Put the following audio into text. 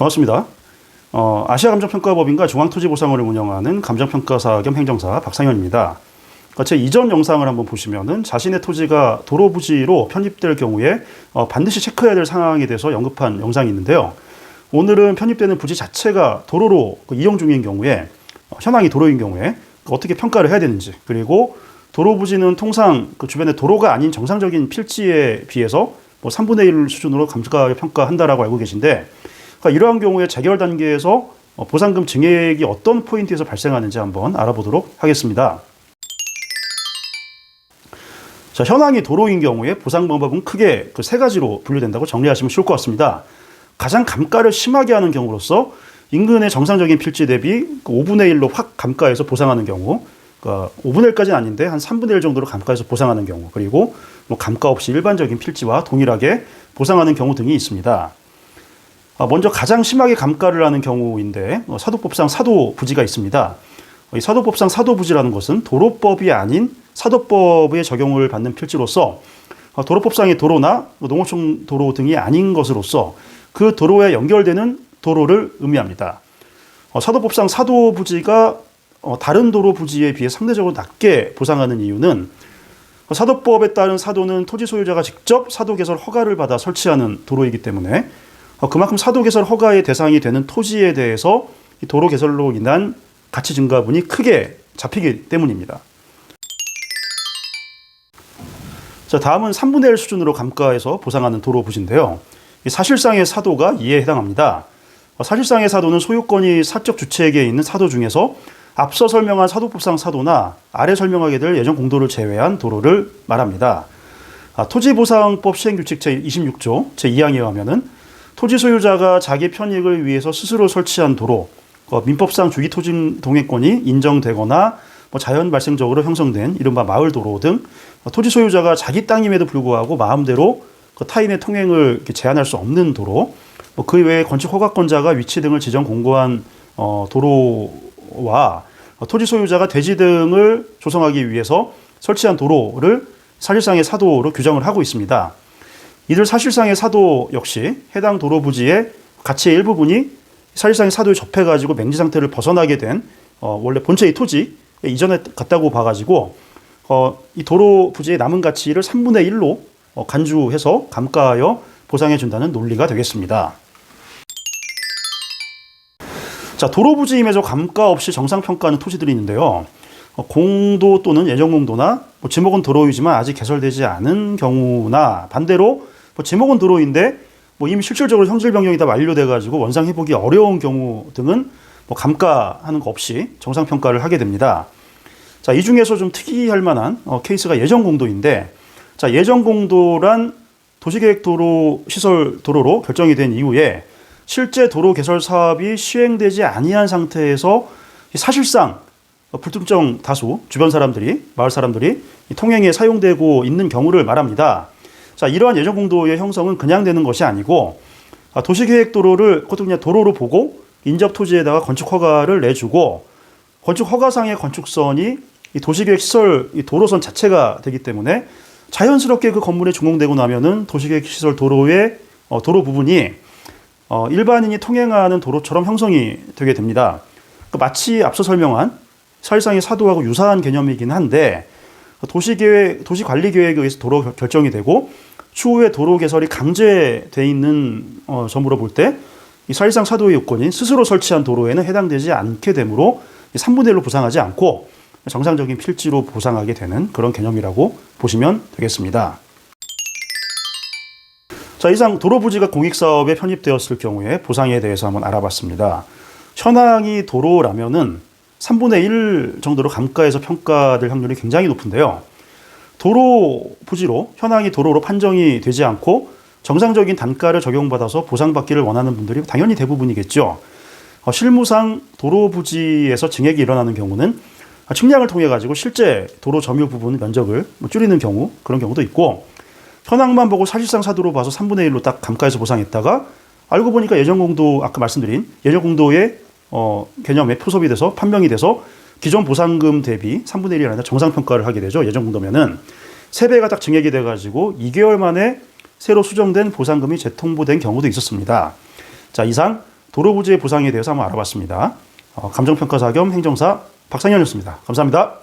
반갑습니다. 아시아감정평가법인과 중앙토지보상원을 운영하는 감정평가사 겸 행정사 박상현입니다. 제 이전 영상을 한번 보시면은 자신의 토지가 도로 부지로 편입될 경우에 반드시 체크해야 될 상황에 대해서 언급한 영상이 있는데요. 오늘은 편입되는 부지 자체가 도로로 이용 중인 경우에, 현황이 도로인 경우에 어떻게 평가를 해야 되는지, 그리고 도로 부지는 통상 그 주변에 도로가 아닌 정상적인 필지에 비해서 3분의 1 수준으로 감가 평가한다라고 알고 계신데, 그러니까 이러한 경우에 재결 단계에서 보상금 증액이 어떤 포인트에서 발생하는지 한번 알아보도록 하겠습니다. 자, 현황이 도로인 경우에 보상 방법은 크게 그 세 가지로 분류된다고 정리하시면 좋을 것 같습니다. 가장 감가를 심하게 하는 경우로서 인근의 정상적인 필지 대비 5분의 1로 확 감가해서 보상하는 경우, 그러니까 5분의 1까지는 아닌데 한 3분의 1 정도로 감가해서 보상하는 경우, 그리고 감가 없이 일반적인 필지와 동일하게 보상하는 경우 등이 있습니다. 먼저 가장 심하게 감가를 하는 경우인데, 사도법상 사도 부지가 있습니다. 이 사도법상 사도 부지라는 것은 도로법이 아닌 사도법의 적용을 받는 필지로서 도로법상의 도로나 농어촌 도로 등이 아닌 것으로서 그 도로에 연결되는 도로를 의미합니다. 사도법상 사도 부지가 다른 도로 부지에 비해 상대적으로 낮게 보상하는 이유는, 사도법에 따른 사도는 토지 소유자가 직접 사도 개설 허가를 받아 설치하는 도로이기 때문에 그만큼 사도 개설 허가의 대상이 되는 토지에 대해서 이 도로 개설로 인한 가치 증가분이 크게 잡히기 때문입니다. 자, 다음은 3분의 1 수준으로 감가해서 보상하는 도로 부지인데요. 이 사실상의 사도가 이에 해당합니다. 사실상의 사도는 소유권이 사적 주체에게 있는 사도 중에서 앞서 설명한 사도법상 사도나 아래 설명하게 될 예정 공도를 제외한 도로를 말합니다. 토지보상법 시행규칙 제26조 제2항에 의하면은 토지 소유자가 자기 편익을 위해서 스스로 설치한 도로, 민법상 주기토지 동행권이 인정되거나 자연 발생적으로 형성된 이른바 마을도로 등 토지 소유자가 자기 땅임에도 불구하고 마음대로 타인의 통행을 제한할 수 없는 도로, 그 외에 건축허가권자가 위치 등을 지정 공고한 도로와 토지 소유자가 대지 등을 조성하기 위해서 설치한 도로를 사실상의 사도로 규정을 하고 있습니다. 이들 사실상의 사도 역시 해당 도로 부지의 가치의 일부분이 사실상의 사도에 접해가지고 맹지 상태를 벗어나게 된 원래 본체의 토지에 이전에 갔다고 봐가지고 이 도로 부지의 남은 가치를 3분의 1로 간주해서 감가하여 보상해준다는 논리가 되겠습니다. 자, 도로 부지임에서 감가 없이 정상평가하는 토지들이 있는데요. 공도 또는 예정공도나 지목은 도로이지만 아직 개설되지 않은 경우나, 반대로 지목은 도로인데 이미 실질적으로 형질 변경이 다 완료돼가지고 원상 회복이 어려운 경우 등은 감가하는 거 없이 정상평가를 하게 됩니다. 자, 이 중에서 좀 특이할 만한 케이스가 예정공도인데, 자, 예정공도란 도시계획 도로 시설 도로로 결정이 된 이후에 실제 도로 개설 사업이 시행되지 아니한 상태에서 사실상 불특정 다수 주변 사람들이, 마을 사람들이 통행에 사용되고 있는 경우를 말합니다. 자, 이러한 예정공도의 형성은 그냥 되는 것이 아니고, 도시계획도로를 그것도 그냥 도로로 보고 인접 토지에다가 건축허가를 내주고, 건축허가상의 건축선이 이 도시계획시설 이 도로선 자체가 되기 때문에 자연스럽게 그 건물에 준공되고 나면은 도시계획시설 도로의 도로 부분이 일반인이 통행하는 도로처럼 형성이 되게 됩니다. 마치 앞서 설명한 사실상의 사도하고 유사한 개념이긴 한데, 도시관리계획에 의해서 도로 결정이 되고 추후에 도로 개설이 강제돼 있는 점으로 볼 때 이 사실상 사도의 요건인 스스로 설치한 도로에는 해당되지 않게 되므로 3분의 1로 보상하지 않고 정상적인 필지로 보상하게 되는 그런 개념이라고 보시면 되겠습니다. 자, 이상 도로 부지가 공익사업에 편입되었을 경우에 보상에 대해서 한번 알아봤습니다. 현황이 도로라면은 3분의 1 정도로 감가해서 평가될 확률이 굉장히 높은데요. 도로 부지로, 현황이 도로로 판정이 되지 않고 정상적인 단가를 적용받아서 보상받기를 원하는 분들이 당연히 대부분이겠죠. 실무상 도로 부지에서 증액이 일어나는 경우는 측량을 통해 가지고 실제 도로 점유 부분 면적을 줄이는 경우, 그런 경우도 있고, 현황만 보고 사실상 사도로 봐서 3분의 1로 딱 감가해서 보상했다가 알고 보니까 예정공도, 아까 말씀드린 예정공도의 개념에 포섭이 돼서 판명이 돼서 기존 보상금 대비 3분의 1이 아니라 정상평가를 하게 되죠. 예정공도면은 3배가 딱 증액이 돼가지고 2개월 만에 새로 수정된 보상금이 재통보된 경우도 있었습니다. 자, 이상 도로 부지의 보상에 대해서 한번 알아봤습니다. 감정평가사 겸 행정사 박상현이었습니다. 감사합니다.